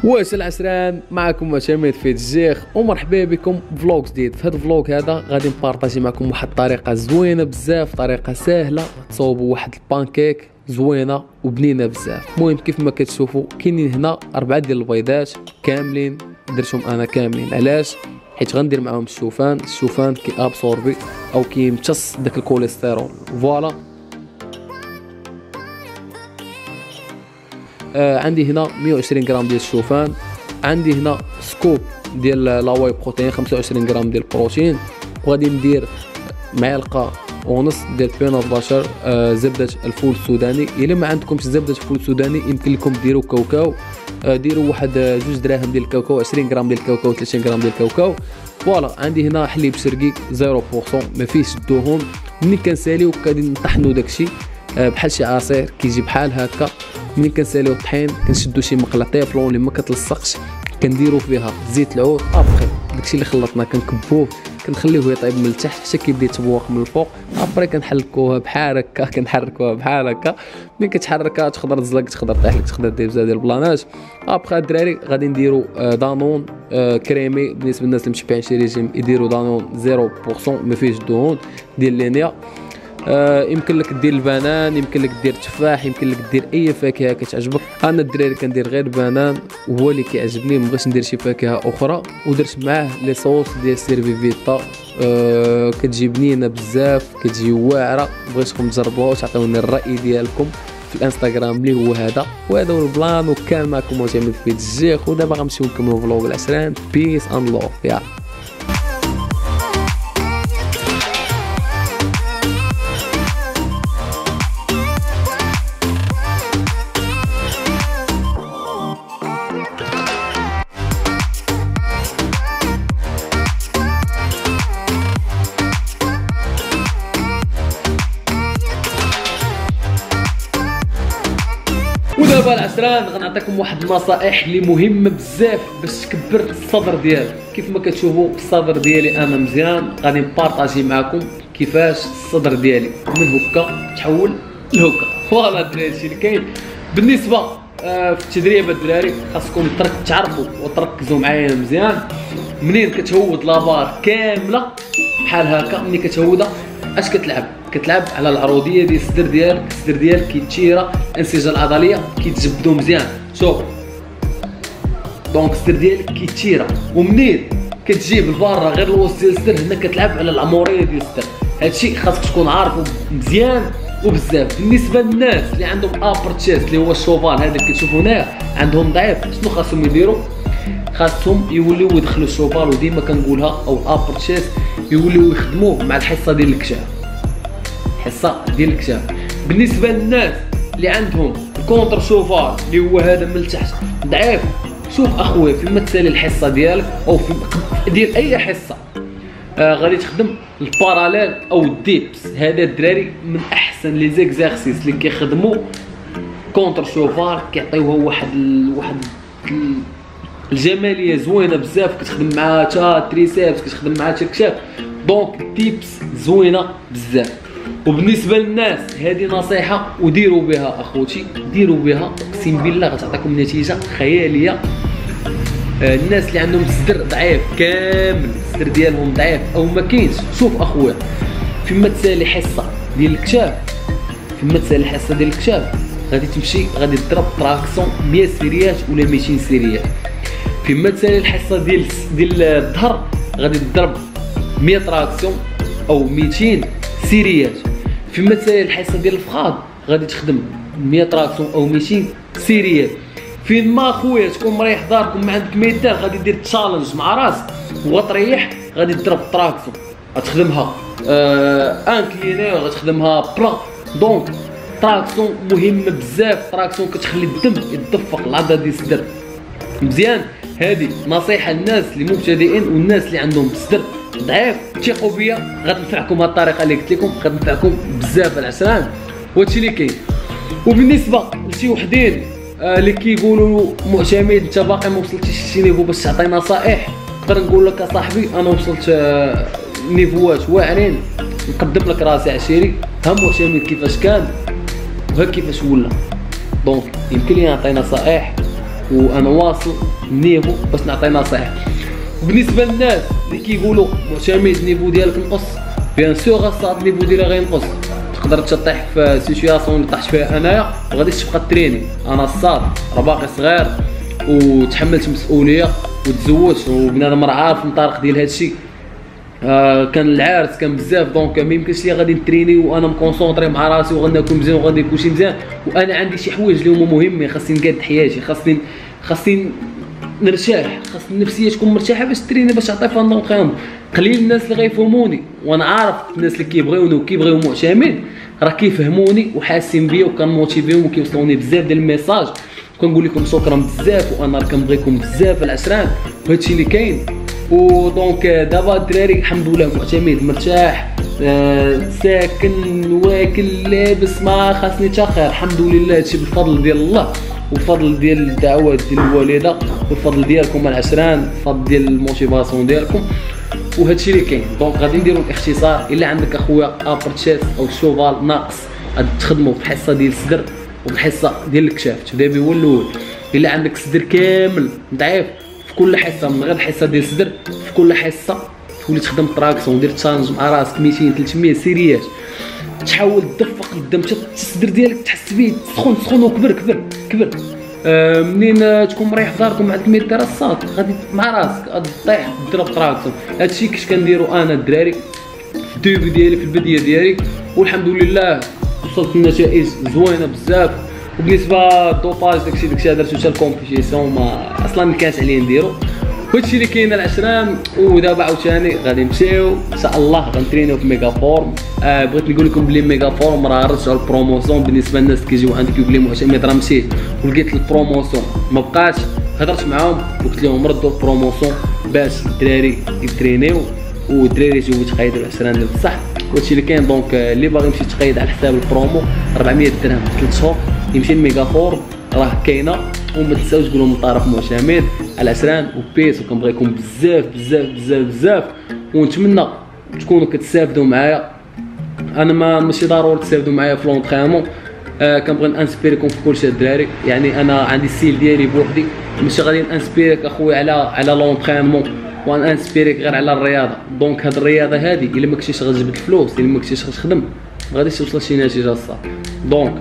واش العسران معكم معتمد في الجيخ ومرحبا بكم فلوق جديد. في هذا الفلوق هذا غادي نبارطاجي معكم واحد الطريقه زوينه بزاف، طريقه سهله تصاوبوا واحد البانكيك زوينه وبنينه بزاف. المهم كيف ما كتشوفوا كاينين هنا 4 ديال البيضات كاملين، درتهم انا كاملين. علاش؟ حيت غندير معاهم الشوفان كي ابسوربي او كيمتص داك الكوليسترول. فوالا عندي هنا 120 غرام ديال الشوفان، عندي هنا سكوب ديال لاواي بروتين 25 غرام ديال البروتين، وغادي ندير معلقه ونص ديال بينات بشر زبده الفول السوداني. الا ما عندكمش زبده الفول السوداني يمكن لكم ديروا كاوكاو، ديروا واحد 2 دراهم ديال الكاوكاو، 20 غرام ديال الكاوكاو، 30 غرام ديال الكاوكاو. فوالا عندي هنا حليب شرقي 0% ما فيهش الدهون. ملي كنساليو كادي نطحنوا داكشي بحال شي عصير كيجي بحال هكا. ملي كنساليو الطحين كنشدو شي مقله طيفلون اللي ما كتلصقش، كنديرو فيها زيت العود. ابخي داكشي اللي خلطنا كنكبوه كنخليوه يطيب من التحت حتى كيبدا يتبوق من الفوق. ابري كنحركوها بحال هكا، كنحركوها بحال هكا. ملي كتحركها تقدر تزلق، تقدر طيح لك، تقدر دير بزاف ديال البلانات. ابخي الدراري غادي نديرو دانون كريمي. بالنسبه للناس اللي متبعين شي ريجيم يديروا دانون 0% ما فيهش الدهون ديال لينيا. يمكن لك دير البنان، يمكن لك دير تفاح، يمكن لك دير اي فاكهه كتعجبك. انا الدراري كندير غير بنان وهو اللي كيعجبني، مبغيتش ندير شي فاكهه اخرى. ودرت معاه لي صوص ديال سيرفي فيتا، كتجي بنينه بزاف، كتجي واعره. بغيتكم تجربوها وتعطيوني الراي ديالكم في الانستغرام اللي هو هذا. وهذا هو البلان، وكان معكم معتمد في الجيخ. ودابا غنمشيو نكملوا فلوق العسران. بيس اند لوف. يلا ودابا العسران غنعطيكم واحد النصائح اللي مهمه بزاف باش تكبر الصدر ديالك. كيف ما كتشوفوا الصدر ديالي انا مزيان، غادي نبارطاجي معكم كيفاش الصدر ديالي من هكا تحول لهكا. فوالا الدراري هادشي اللي كاين. بالنسبه في التدريب الدراري خاصكم تعرفوا وتركزوا معايا مزيان. منين كتهود لابار كامله بحال هكا، ملي كتهودها اش كتلعب على العروضيه ديال الصدر ديالك. الصدر ديالك كيتشيرا، الانسجه العضليه كيتجبدوا مزيان. شوف دونك الصدر ديالك كيتشيرا، ومنين كتجيب لبرا غير الوسط ديال الصدر هنا كتلعب على العموريه ديال الصدر. هادشي خاصك تكون عارفه مزيان وبزاف. بالنسبه للناس اللي عندهم ابر تشيست اللي هو الشوفال هذا اللي كتشوفوا هنايا عندهم ضعيف، شنو خاصهم يديروا؟ خاصهم يوليو يدخلوا الشوفال، وديما كنقولها، او الابر تشيست يوليو يخدموه مع الحصه ديال الكشاف. حصه ديال الكشاف. بالنسبه للناس اللي عندهم الكونتر شوفال اللي هو هذا من التحت ضعيف، شوف اخويا فيما تسالي الحصه ديالك او في ديال اي حصه غادي تخدم الباراليل او الديبس. هذا الدراري من احسن لي زيكزارسيس اللي كيخدموا كونتر شوفال، كيعطيوه واحد الجماليه زوينه بزاف. كتخدم معها تا تريسيبس، كتخدم معها تا الكشاف. دونك التيبس زوينه بزاف. وبالنسبه للناس هذه نصيحه وديروا بها اخوتي، ديروا بها اقسم بالله غتعطيكم نتيجه خياليه. الناس اللي عندهم الصدر ضعيف كامل، الصدر ديالهم ضعيف او ما كاينش، شوف اخويا فيما تسالي حصه ديال الكشاف، فيما تسالي حصه ديال الكشاف غادي تمشي غادي تضرب تراكسيون 100 سيريات ولا 200 سيريات. فيما تسالي الحصه ديال الظهر غادي تضرب 100 تراكسيون او 200 سيريات. فيما تسالي الحصه ديال الفخاذ غادي تخدم 100 تراكسيون او 200 سيريات. فين ما خويا تكون مريح داركم ما عندك ما يدار غادي دير تشالنج مع راسك وغتريح، غادي تضرب تراكسيون غتخدمها انكليني، غتخدمها بلا. دونك تراكسيون مهمه بزاف. تراكسيون كتخلي الدم يتدفق العضله ديال الصدر مزيان. هذه نصيحه للناس اللي مبتدئين والناس اللي عندهم الصدر ضعيف. ثقوا بيا غتنفعكم هاد الطريقه اللي قلت لكم، غتنفعكم بزاف العسران. وهادشي اللي كاين. وبالنسبه لشي وحدين اللي كيقولوا معتمد انت باقي ما وصلتيش لشي نيفو باش تعطي نصائح، نقدر نقول لك اصاحبي انا وصلت نيفوات واعرين. نقدم لك راسي عشيري، ها معتمد كيفاش كان وها كيفاش ولا. دونك يمكن لي نعطي نصائح وانا واصل النيفو باش نعطي نصائح. وبالنسبه للناس اللي كيقولوا معتمد النيفو ديالك نقص، بيان سور الصاد النيفو ديالي غينقص، تقدر تطيح في سيتوياسيون اللي طحت فيها انايا وغاديش تبقى تريني. انا الصاد راه باقي صغير وتحملت مسؤوليه وتزوجت وبنادم راه عارف الطريق ديال هادشي. كان العرس كان بزاف، دونك ما يمكنش لي غادي نتريني وانا مكونسونطري مع راسي وغادي نكون مزيان وغادي يكون كلشي مزيان وانا عندي شي حوايج اللي هما مهمين خاصني نقاد حياتي، خاصني نرتاح، خاص النفسيه تكون مرتاحه باش تريني باش تعطي فان دونطرينمون. قليل الناس اللي غيفهموني وانا عارف الناس اللي كيبغيوني وكيبغيو معتمد راه كيفهموني وحاسين بيا وكنموتيفيهم وكيوصلوني بزاف ديال الميساج. كنقول لكم شكرا بزاف وانا راه كنبغيكم بزاف العشران وهادشي اللي كاين. ودونك دابا الدراري الحمد لله معتمد مرتاح ساكن واكل لابس ما خاصني حتى خير الحمد لله. هادشي بالفضل ديال الله والفضل ديال الدعوات ديال الوالده والفضل ديالكم العشران، الفضل ديال الموتيفاسيون ديالكم وهادشي اللي كاين. دونك غادي نديرو الاختصار. الا عندك اخويا ابرتشيس او شوفال ناقص غادي تخدمو في الحصه ديال الصدر وفي الحصه ديال الكشاف، تبدا به هو الاول. الا عندك صدر كامل ضعيف في كل حصه من غير الحصه ديال الصدر في كل حصه تولي تخدم تراكسيون ودير تشالنج مع راسك 200 300 سيريات، تحاول تدفق لقدام حتى الصدر ديالك تحس به سخون وكبر كبر كبر. منين تكون مريح في داركم عند 100 دير الصاد غادي مع راسك غادي طيح تضرب تراكسيون. هادشي كنت كنديرو انا الدراري في الديبي ديالي في البدايه ديالي والحمد لله وصلت لنتائج زوينه بزاف. وبالنسبه للدوباج داكشي درتو حتى الكومبيتيسيون ما اصلا ما كانش عليه نديرو. هادشي اللي كاين العشران. ودابا عاوتاني غادي نمشيو ان شاء الله غنترينيو في ميغا فورم. بغيت نقول لكم بلي ميغا فورم راه رجعوا البروموسيون بالنسبه للناس اللي كيجيو عندك يقول لي معتمد راه مشيت ولقيت البروموسيون ما بقاش. هضرت معاهم قلت لهم ردوا البروموسيون باش الدراري يترينيو والدراري يجيو يتقيدوا العشران ديال بصح. هادشي اللي كاين. دونك اللي باغي يمشي يتقيد على حساب البرومو 400 درهم 3 شهور يمشي لميغا فورم راه كاينه. وما تنساوش تقولوا من طرف معتمد العشران وبيس وكنبغيكم بزاف بزاف بزاف بزاف ونتمنى تكونوا كتستافدوا معايا. انا ماشي ضروري تستافدوا معايا في لونطريمون، كنبغي نانسبيريكم في كلشي الدراري. يعني انا عندي السيل ديالي بوحدي ماشي غادي نانسبيريك اخويا على لونطريمون وانسبيريك غير على الرياضه. دونك هاد الرياضه هادي الا ما كنتيش غتجبد الفلوس الا ما كنتيش غتخدم ما غاديش توصل لشي نتيجه الصح. دونك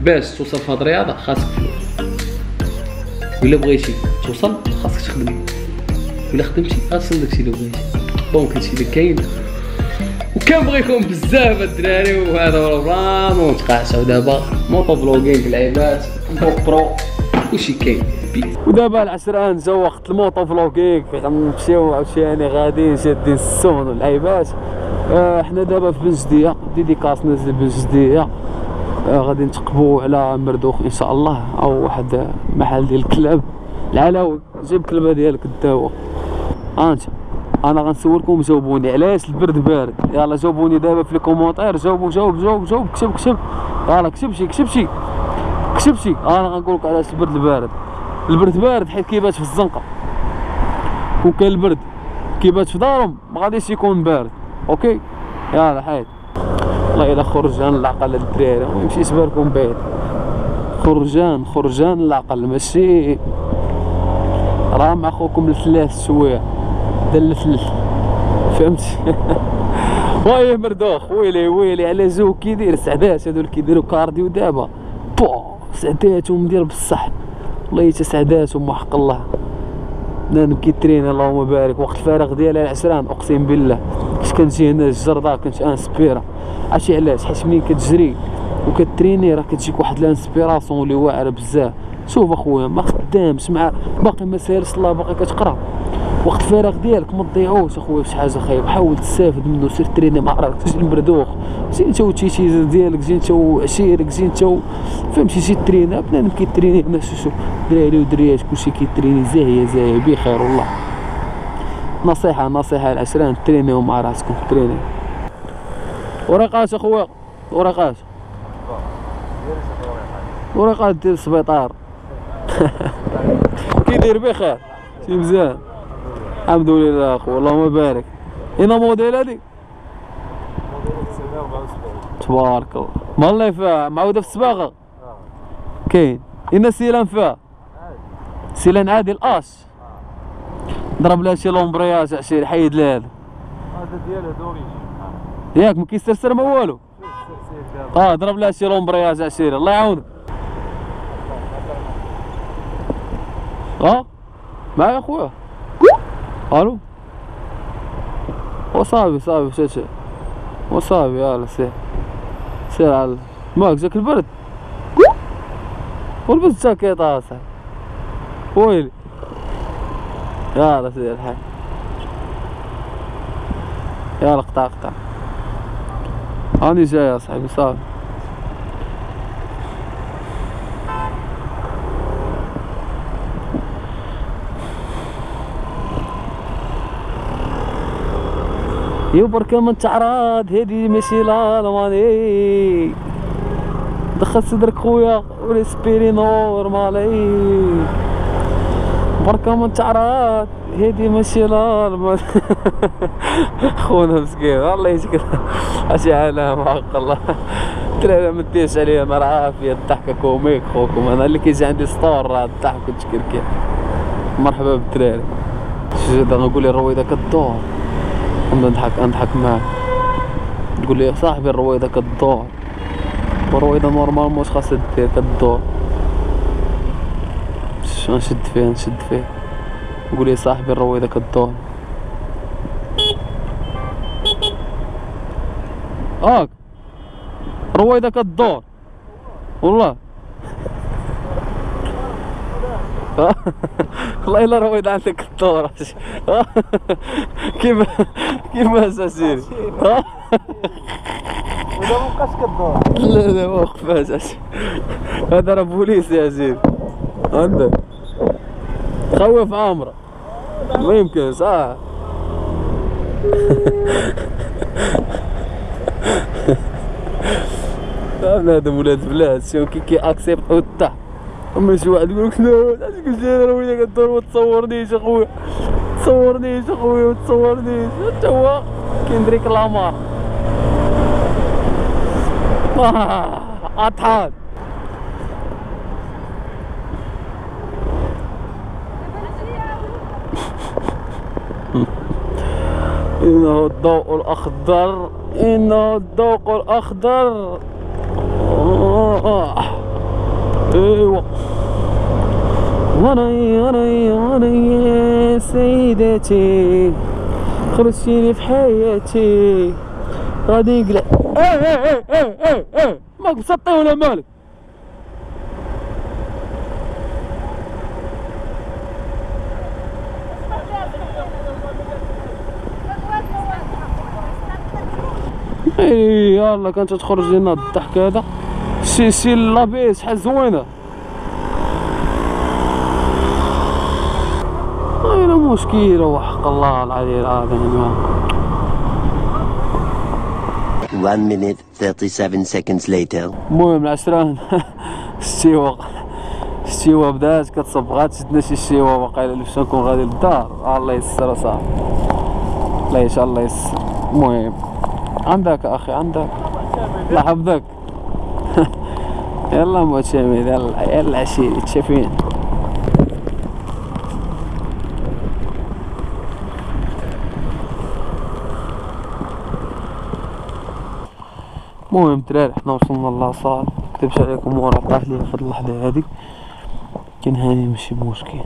باش توصل في هاد الرياضه خاصك فلوس، وإلا بغيتي توصل خاصك تخدم، وإلا خدمتي غتوصل داكشي اللي بغيتي. دونك هادشي اللي كاين وكنبغيكم بزاف الدراري. وهذا هو البلان ونتقاشعو دابا موطو فلوغينغ العيبات برو وشي كاين. ودابا العشران جا وقت الموطو فلوغينغ غنمشيو عاوتاني غاديين شادين السون والعيبات. حنا دابا في بن جديه ديديكاس ناس بن جديه. غادي نتقبو على مردوخ ان شاء الله او واحد محل ديال الكلاب العلاوي. جيب كلبه ديالك داوه. انت انا غنسولكم جاوبوني علاش البرد بارد. يلا جاوبوني دابا في الكومونتير. جاوب كتب يلا كتب شي انا غنقول لك علاش البرد بارد حيت كيبات في الزنقه وكان البرد كيبات في دارهم ما غاديش يكون بارد. اوكي يلا حيد والله الا خرجان العقل الدراري ويمشي يسبركم بعيد. خرجان العقل ماشي راه مع خوكم الثلاث شويه دلثلث فهمتي. واه مردوخ ويلي على جو كيدير سعدات هادو اللي كيديروا كارديو دابا سعداتهم ديال بصح والله حتى سعداتهم وحق الله. بنادم كيترين اللهم بارك. وقت الفراغ ديالي العشران اقسم بالله كنت كنجي هنا الجرده كنت انسبيرا. عرفتي علاش؟ حيت ملي كتجري وكتريني راه كتجيك واحد الانسبيراسيون اللي واعره بزاف. شوف اخويا ما خدامش مع باقي ما سالش الله باقي كتقرا. وقت الفراغ ديالك ما تضيعوش اخويا في شي حاجه خايبه. حاول تستافد منه سير تريني مع راسك. تجي المردوخ جي انت وتيتي ديالك جي انت وعشيرك جي انت فهمتي جي ترينا. بنادم كيتريني هنا شوف دراري ودريات كلشي كيتريني زاهيه بخير والله. نصيحه العشران ترينيو مع راسكم تريني. ورقات اخويا ورقات ديال السبيطار. كيدير بخير شي مزيان الحمد لله اخويا اللهم بارك. هنا موديل هادي تبارك الله والله فيها معوده في الصباغه كاين. هنا سيلان فيها سيلان عادل اش ضرب لها شي لومبرياج عشيري حيد لها هذا ديالها دوريج ياك ما كيسرسر ما والو ضرب لها شي لومبرياج عشيري الله يعاونك معايا خويا الو وصافي مشات وصافي يلا سير على ماك جاك البرد ولبس جاكيطة اصاحبي ويلي يلا سير الحال يلا قطع راني جاي اصاحبي صافي يبرك من تعرض هادي ماشي لالماني دخل صدرك خويا وريسبيري نورمالي برك من تعرض هادي ماشي لالماني خونا مسكين الله يشكر اشي عالم حق الله الدراري مديش عليا نهار عافيه الضحكه كوميك خوكم انا اللي كيجي عندي ستور راه الضحك وتشكركي مرحبا بالدراري شي نقول لي الرويضه كدور نضحك معاه تقول لي يا صاحبي الرويضه كدور والرويضه نورمال واش خاصها دير كدور نشد فيه نقول لي صاحبي الرويضه كدور رويضه كدور والله والله الا رويضه عندك الدور كيف اساسيري ولا مابقاش كدور لا وقف اساسي هذا راه بوليس يا زين عندك خوف عمره ما يمكن صح هذا ولاد بلاد شوف كي اكسبت وتاع اما شي واحد يقول لك لا علاش قلت لي رويضه كدور ما تصورنيش اخويا ما تصورنيش حتى هو كيندريك العمار اطحان إنه الضوء الأخضر ايوا وانا يا سيدتي خرجتيني في حياتي غادي نقلع ماك مسطي ولا مالك يلا كانت تخرج لنا الضحك هذا سي لابيس شحال زوينه غير مشكله وحق الله العلي العظيم 1 minute 37 seconds later. المهم العشران الشتيوه بدات كتصب غاد شدنا شي شتيوه واقيلا اللي باش نكون غادي للدار الله يسر صاحبي الله ان شاء الله يسر المهم عندك اخي عندك الله يحفظك يلا معتمد يلا عشيري تشافين المهم الدراري حنا وصلنا للاصال مكتبش عليكم ورا طاح لي فهاد اللحظه هاديك كان هاني ماشي مشكل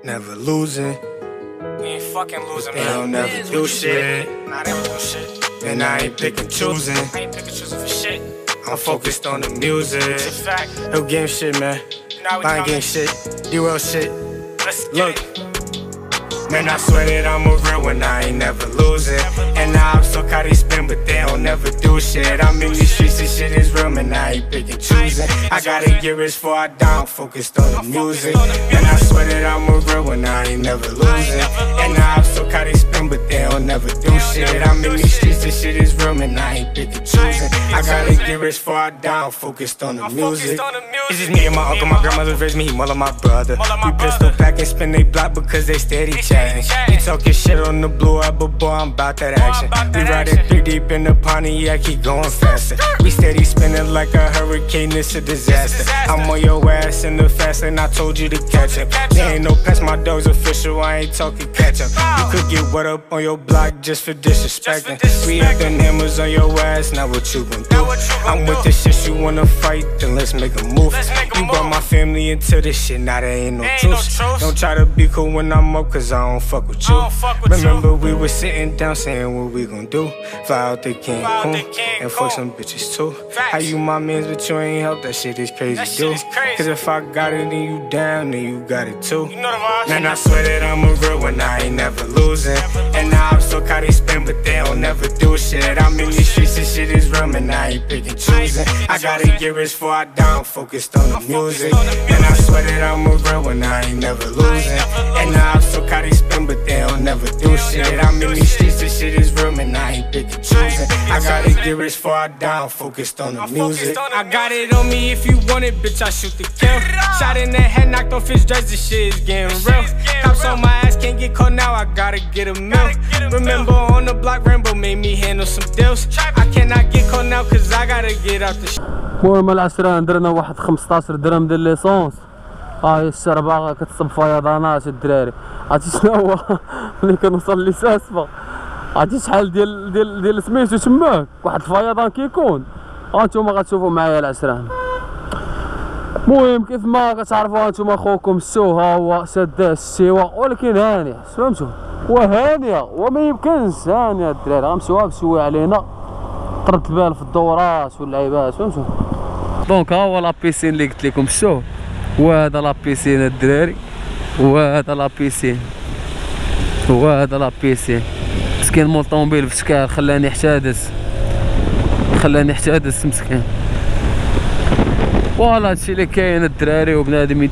Never losing. We ain't fucking losing, man. They don't never do shit. Nah, they don't do shit. And I ain't picking choosing. I ain't picking choosing for shit. I'm focused on the music. It's a fact. No game shit, man. I ain't game shit. D-World shit. Let's look. Man, I swear that I'm a real one, I ain't never losing. And now I'm so caught they spin, but they don't never do shit. I'm in these streets, this shit is real, man, I ain't picking choosing. I gotta get rich before I die, I'm focused on the music. And I swear that I'm a real one, I ain't never losing. And now I'm so caught they spin, but they don't never do shit. I'm in these streets, this shit is real, man, I ain't picking choosing. I gotta get rich before I die, I'm focused on the music. It's just me and my uncle, my grandmother raised me, he more like my brother. We pistol back and spin they block because they steady chatting. You talking shit on the blue app, but boy, I'm about that action. We ride it 3 deep in the Pontiac, keep going faster. We steady spinning like a hurricane, it's a disaster. I'm on your ass in the fast lane, I told you to catch up. There ain't no pass, my dog's official, I ain't talking catch up. You could get wet up on your block just for disrespecting. We have the hammers on your ass, now what you gon' do? I'm with the shit, you wanna fight, then let's make a move. You brought my family into this shit, now there ain't no truce. Don't try to be cool when I'm up, cause I don't fuck with you. Remember we were sitting down saying what we gon' do. Fly out the Cancun and fuck some bitches too. How you my mans but you ain't help, that shit is crazy dude. Cause if I got it and you down, then you got it too. Man, I swear that I'm a real one, I ain't never losing. And now I'm so caught they spin, but they don't never do shit. I'm in these streets and shit is real, man, I ain't picking choosing. I gotta get rich before I die, I'm focused on the music. And I swear that I'm a real one, I ain't never losing. And now I'm so caught they spin, but they don't never do shit. I'm in these streets and shit is real, man, I ain't picking choosing. I gotta get rich before I die, I'm focused on the music. I got it on me, if you want it, bitch, I shoot the kill. Shot in the head, knocked off his dress, this shit is getting real. Cops on my ass, can't get caught now, I gotta get a meal. Remember on the block, Rambo made me handle some deals. I cannot get caught now, cause I gotta get out the shit. المهم العشرة درنا واحد 15 درهم ديال ليسونس. هاي الشربة كتصب فيضانات الدراري. عرفتي شنو هو ملي كنوصل لساسفة، عرفتي شحال ديال سميتو تماك واحد الفيضان كيكون. هانتوما غتشوفوا معايا العشرة. المهم كيف ما كتعرفوا هانتوما خوكم السو ها هو سداه السيوة، ولكن هانية فهمتوا، وهانية وما يمكنش هانية الدراري غنمشيوها بشوية علينا طرد البال في الدورات واللعيبات فهمتوا. دونك ها هو لابيسين اللي قلت لكم شوف، وهذا لابيسين الدراري، وهذا لابيسين، وهذا لابيسين. مسكين مول طوموبيل في شكال خلاني احتادس، خلاني احتادس مسكين. فوالا هادشي اللي كاين الدراري، وبنادم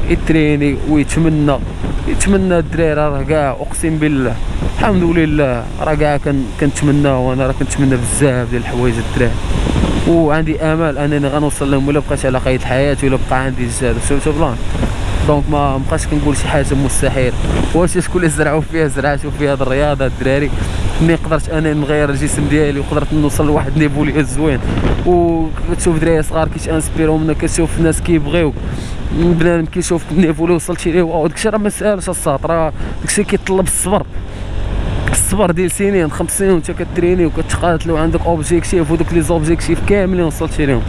يتريني ويتمنى الدراري راه كاع اقسم بالله الحمد لله راه كاع كنتمنى، وانا راه كنتمنى بزاف ديال الحوايج الدراري، وعندي امل انني غنوصل لهم، ولا بقيت على قيد حياتي ولا بقى عندي زاد فهمتوا بلان. دونك ما بقاش كنقول شي حاجه مستحيل، واش شكون اللي زرعوا فيها زرعتو في هذه الرياضه الدراري. ملي قدرت انني نغير الجسم ديالي وقدرت نوصل لواحد النيفو اللي زوين، وكتشوف دراري صغار كيتانسبيرو منك، كتشوف الناس كيبغيوك، بنادم كيشوف النيفو اللي وصلتي ليه، داكشي راه ما ساهلش الصاط، راه داكشي كيطلب الصبر ديال سنين 5 سنين وانت كتريني وكتقاتل وعندك اوبجيكتيف، ودوك لي زوبجيكتيف كاملين وصلتي ليهم.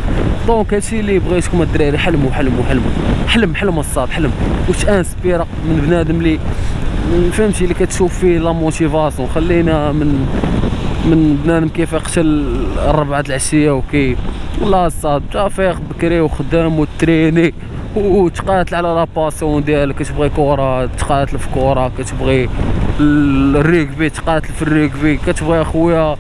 دونك هادشي اللي بغيتكم الدراري، حلم الصاد، حلم وتانسبيرا من بنادم اللي فهمتي اللي كتشوف فيه لا موتيفاسيون. خلينا من بنادم كيفيق حتى الربعة العشيه وكي والله الصاد فايق بكري وخدام وتريني وتقاتل على لا باسيون ديالك. كتبغي كره تقاتل في كره، كتبغي الريكبي تقاتل في الريكبي، كتبغي اخويا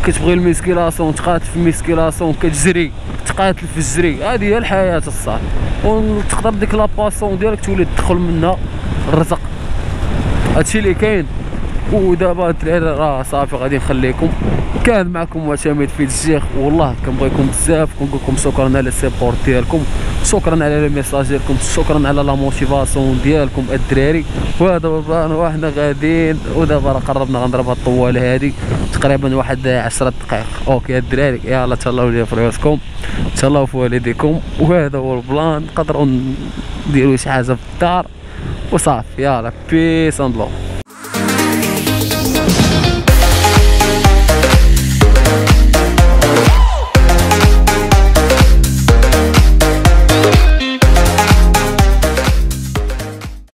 كتبغي الميسكيلاسيون تقاتل في الميسكيلاسيون، كتجري تقاتل في الجري. هذه هي الحياه الصاد، وتقدر ديك لا باسيون ديالك تولي تدخل منها الرزق. هادشي اللي كاين. ودابا الدراري راه صافي غادي نخليكم. كان معكم معتمد في الشيخ، والله كنبغيكم بزاف، كنقول لكم شكرا على السيبورت ديالكم، شكرا على لي ميساج ديالكم، شكرا على لا موتيفاسيون ديالكم الدراري. وهذا هو حنا غاديين، ودابا راه قربنا غنضرب هاد الطواله هادي تقريبا واحد 10 دقائق. اوكي الدراري يلاه تهلاو ليا في راسكم، تهلاو في والديكم، وهذا هو البلان. نقدروا نديروا شي حاجه في الدار وصافي. يلاه بيس اند لوف.